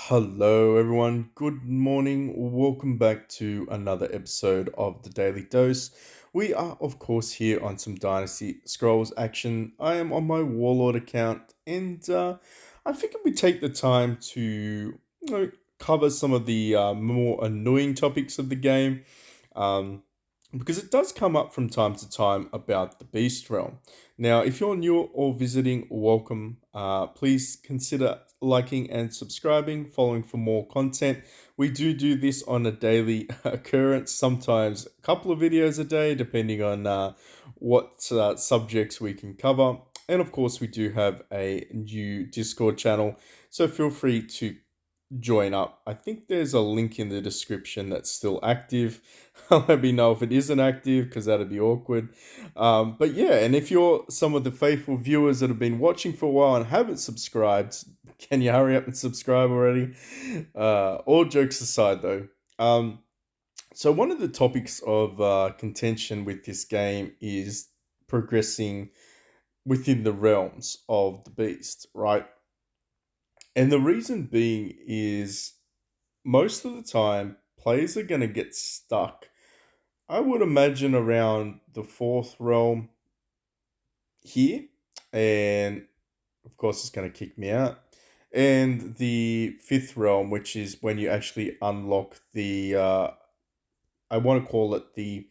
Hello, everyone. Good morning. Welcome back to another episode of the Daily Dose. We are, of course, here on some Dynasty Scrolls action. I am on my Warlord account, and I figured we take the time to cover some of the more annoying topics of the game. Um, because it does come up from time to time about the Beast Realm. Now, if you're new or visiting, welcome. Please consider liking and subscribing, following for more content. We do this on a daily occurrence, sometimes a couple of videos a day, depending on what subjects we can cover. And of course, we do have a new Discord channel, so feel free to join up. I think there's a link in the description that's still active. Let me know if it isn't active because that'd be awkward. But yeah, and if you're some of the faithful viewers that have been watching for a while and haven't subscribed, can you hurry up and subscribe already? All jokes aside, though. So one of the topics of contention with this game is progressing within the realms of the beast, right? And the reason being is most of the time, players are going to get stuck. I would imagine around the fourth realm here, and of course, it's going to kick me out. And the fifth realm, which is when you actually unlock the, I want to call it the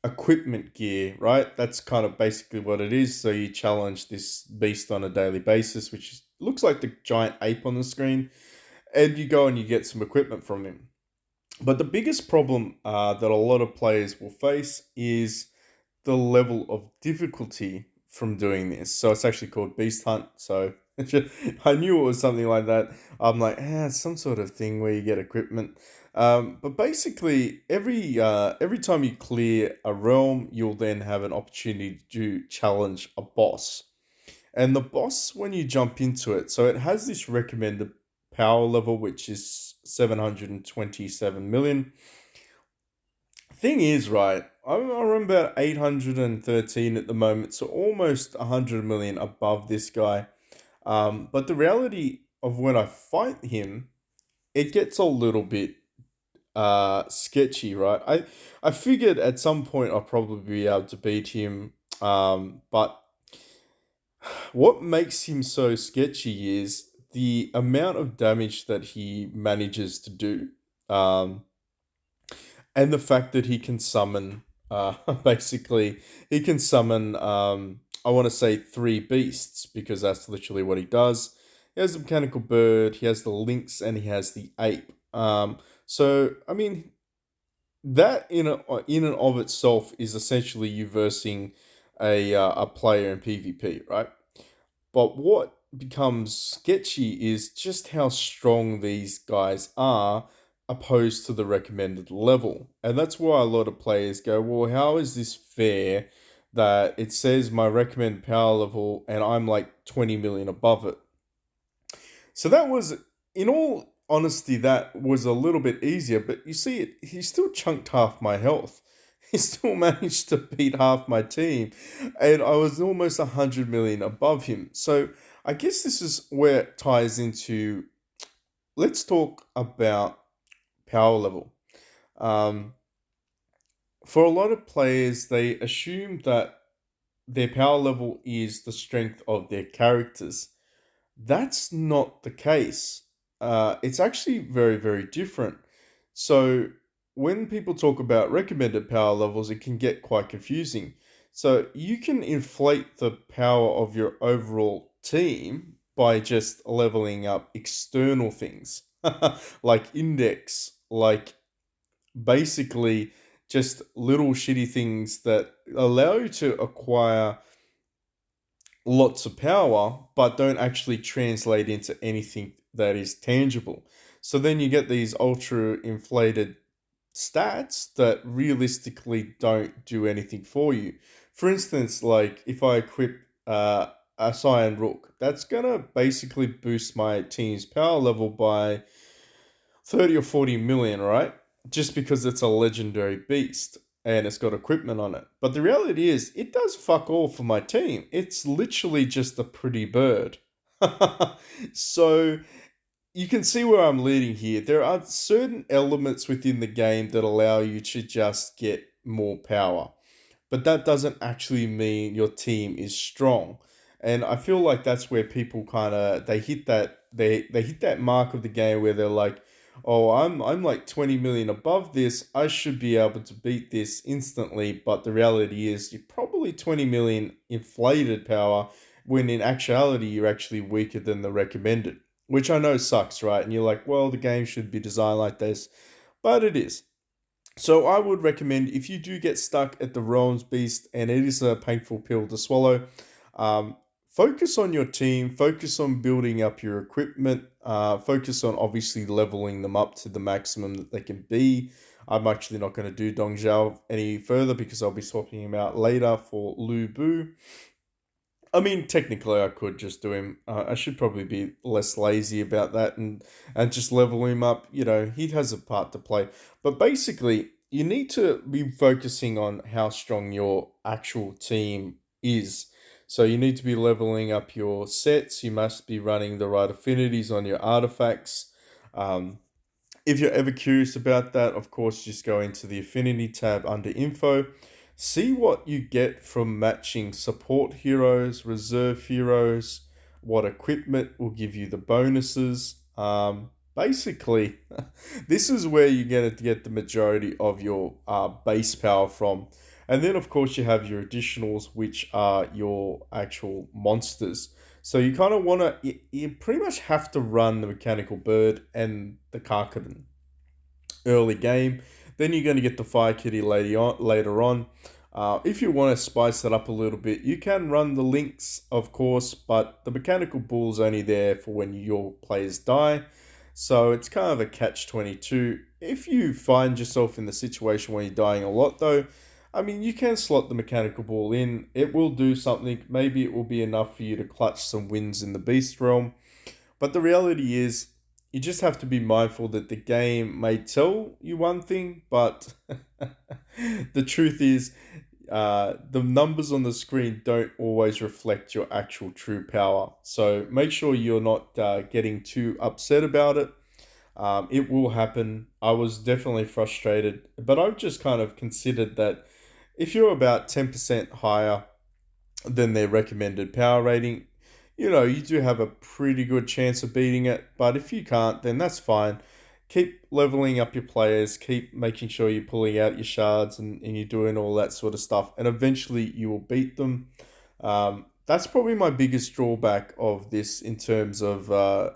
equipment gear, right? That's kind of basically what it is. So you challenge this beast on a daily basis, looks like the giant ape on the screen, and you go and you get some equipment from him. But the biggest problem that a lot of players will face is the level of difficulty from doing this. So it's actually called Beast Hunt. So I knew it was something like that. I'm like, it's some sort of thing where you get equipment. But basically, every time you clear a realm, you'll then have an opportunity to challenge a boss. And the boss, when you jump into it, so it has this recommended power level, which is 727 million. Thing is, right, I'm around about 813 at the moment, so almost 100 million above this guy. But the reality of when I fight him, it gets a little bit sketchy, right? I figured at some point I'll probably be able to beat him, but what makes him so sketchy is the amount of damage that he manages to do, um, and the fact that he can summon. Basically, he can summon. I want to say three beasts because that's literally what he does. He has the mechanical bird, he has the lynx, and he has the ape. So I mean, that in and of itself is essentially you versing a player in PvP, right? But what becomes sketchy is just how strong these guys are opposed to the recommended level. And that's why a lot of players go, well, how is this fair that it says my recommended power level and I'm like 20 million above it? So that was, in all honesty, that was a little bit easier. But you see, he still chunked half my health. He still managed to beat half my team, and I was almost 100 million above him. So I guess this is where it ties into. Let's talk about power level. Um, for a lot of players, they assume that their power level is the strength of their characters. That's not the case. It's actually very, very different. So, when people talk about recommended power levels, it can get quite confusing. So, you can inflate the power of your overall team by just leveling up external things like index, like basically just little shitty things that allow you to acquire lots of power, but don't actually translate into anything that is tangible. So then you get these ultra inflated stats that realistically don't do anything for you. For instance, like if I equip a Cyan Rook, that's gonna basically boost my team's power level by 30 or 40 million, right? Just because it's a legendary beast and it's got equipment on it. But the reality is, it does fuck all for my team. It's literally just a pretty bird. So you can see where I'm leading here. There are certain elements within the game that allow you to just get more power, but that doesn't actually mean your team is strong. And I feel like that's where people kind of they hit that mark of the game where they're like, "Oh, I'm like 20 million above this. I should be able to beat this instantly." But the reality is you're probably 20 million inflated power when in actuality you're actually weaker than the recommended, which I know sucks, right? And you're like, "Well, the game should be designed like this." But it is. So I would recommend if you do get stuck at the Realms Beast, and it is a painful pill to swallow, um, focus on your team, focus on building up your equipment, focus on obviously leveling them up to the maximum that they can be. I'm actually not going to do Dong Zhao any further because I'll be swapping him out later for Lu Bu. I mean, technically, I could just do him. I should probably be less lazy about that and just level him up. You know, he has a part to play. But basically, you need to be focusing on how strong your actual team is. So you need to be leveling up your sets. You must be running the right affinities on your artifacts. Um, if you're ever curious about that, of course, just go into the Affinity tab under Info. See what you get from matching support heroes, reserve heroes, what equipment will give you the bonuses. Basically, this is where you're going to get the majority of your base power from. And then, of course, you have your additionals, which are your actual monsters. So you kind of want to, you pretty much have to run the mechanical bird and the Karkadon early game. Then you're going to get the Fire Kitty later on. If you want to spice it up a little bit, you can run the Lynx, of course, but the Mechanical Bull's only there for when your players die. So it's kind of a catch-22. If you find yourself in the situation where you're dying a lot, though, I mean, you can slot the Mechanical Bull in. It will do something. Maybe it will be enough for you to clutch some wins in the Beast Realm. But the reality is, you just have to be mindful that the game may tell you one thing, but the truth is, the numbers on the screen don't always reflect your actual true power. So make sure you're not getting too upset about it. It will happen. I was definitely frustrated, but I've just kind of considered that if you're about 10% higher than their recommended power rating, you know, you do have a pretty good chance of beating it. But if you can't, then that's fine. Keep leveling up your players, keep making sure you're pulling out your shards and you're doing all that sort of stuff. And eventually you will beat them. That's probably my biggest drawback of this in terms of uh,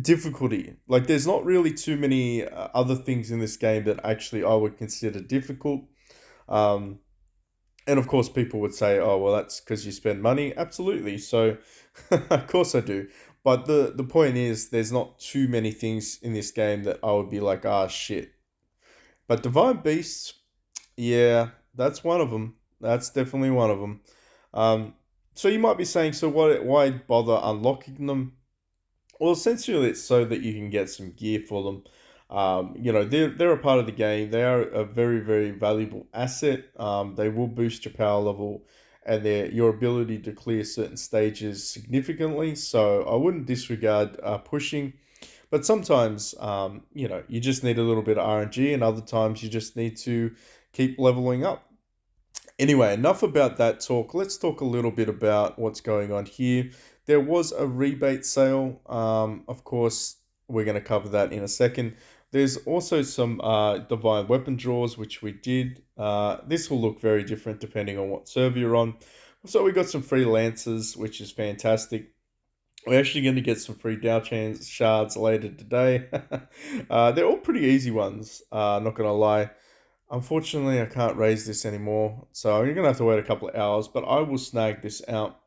difficulty. Like, there's not really too many other things in this game that actually I would consider difficult. Um, and of course, people would say, "Oh, well, that's because you spend money." Absolutely. So, of course, I do. But the point is, there's not too many things in this game that I would be like, "Ah, shit." But Divine Beasts, yeah, that's one of them. That's definitely one of them. Um, so you might be saying, so what? Why bother unlocking them? Well, essentially, it's so that you can get some gear for them. You know, they're a part of the game. They are a very, very valuable asset. They will boost your power level and your ability to clear certain stages significantly. So I wouldn't disregard pushing. But sometimes, you know, you just need a little bit of RNG, and other times you just need to keep leveling up. Anyway, enough about that talk. Let's talk a little bit about what's going on here. There was a rebate sale. Of course, we're going to cover that in a second. There's also some divine weapon draws, which we did. This will look very different depending on what server you're on. So we got some free lances, which is fantastic. We're actually going to get some free Dow Chains shards later today. They're all pretty easy ones, not going to lie. Unfortunately, I can't raise this anymore, so you're gonna have to wait a couple of hours, but I will snag this out.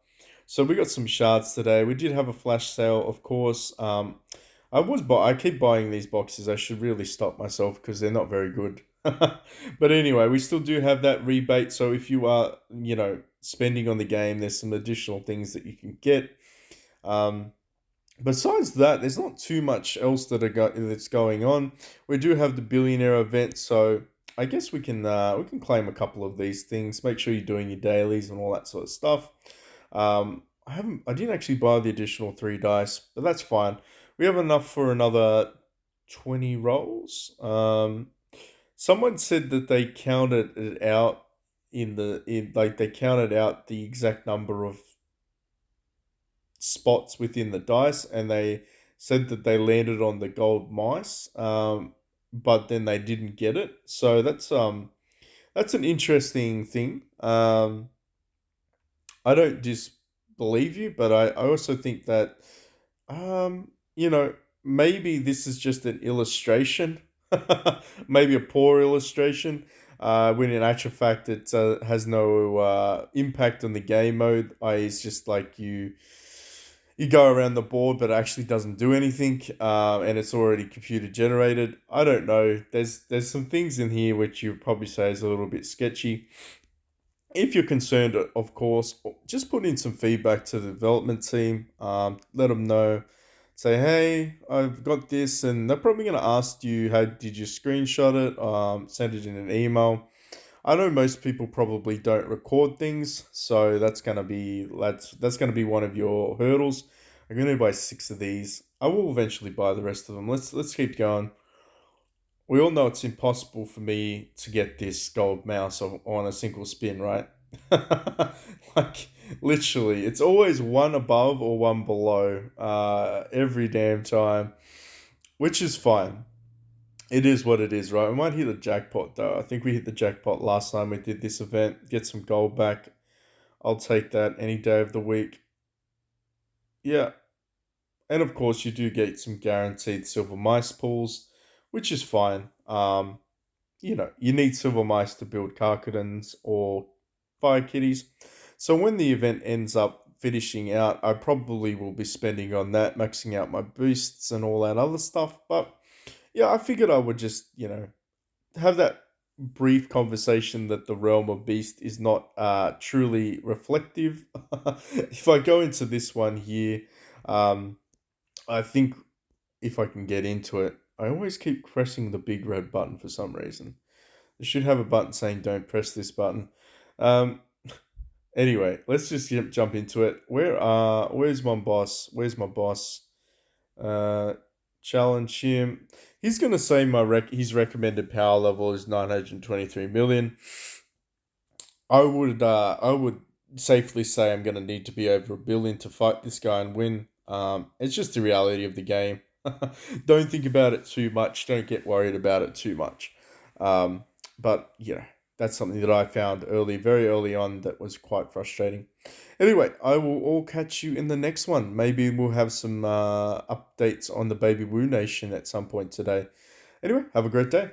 So we got some shards today. We did have a flash sale, of course. I keep buying these boxes. I should really stop myself because they're not very good. But anyway, we still do have that rebate. So if you are, you know, spending on the game, there's some additional things that you can get. Um, Besides that, there's not too much else that's going on. We do have the billionaire event, so I guess we can claim a couple of these things. Make sure you're doing your dailies and all that sort of stuff. I didn't actually buy the additional 3 dice, but that's fine. We have enough for another 20 rolls. Someone said that they counted it out in like they counted out the exact number of spots within the dice, and they said that they landed on the gold mice, but then they didn't get it. So that's an interesting thing. I don't disbelieve you, but I also think that you know, maybe this is just an illustration, maybe a poor illustration. When in actual fact it has no impact on the game mode. It's just like you go around the board, but it actually doesn't do anything, and it's already computer generated. I don't know. There's some things in here which you probably say is a little bit sketchy. If you're concerned, of course, just put in some feedback to the development team. Let them know. Say, hey, I've got this, and they're probably going to ask you, how did you screenshot it? Send it in an email. I know most people probably don't record things, so that's going to be one of your hurdles. I'm going to buy 6 of these. I will eventually buy the rest of them. Let's keep going. We all know it's impossible for me to get this gold mouse on a single spin, right? Like, literally, it's always one above or one below every damn time, which is fine. It is what it is, right? We might hit the jackpot, though. I think we hit the jackpot last time we did this event. Get some gold back. I'll take that any day of the week. Yeah. And of course, you do get some guaranteed silver mice pools, which is fine. You need silver mice to build Karkadans or fire kitties. So when the event ends up finishing out, I probably will be spending on that, maxing out my boosts and all that other stuff. But yeah, I figured I would just, have that brief conversation that the realm of beast is not truly reflective. If I go into this one here, um, I think if I can get into it, I always keep pressing the big red button for some reason. It should have a button saying "Don't press this button." Um, anyway, let's just jump into it. Where's my boss? Where's my boss? Uh, Challenge him. He's gonna say his recommended power level is 923 million. I would safely say I'm gonna need to be over 1 billion to fight this guy and win. It's just the reality of the game. Don't think about it too much. Don't get worried about it too much. Um, but that's something that I found very early on, that was quite frustrating. Anyway, I will all catch you in the next one. Maybe we'll have some updates on the Baby Woo Nation at some point today. Anyway, have a great day.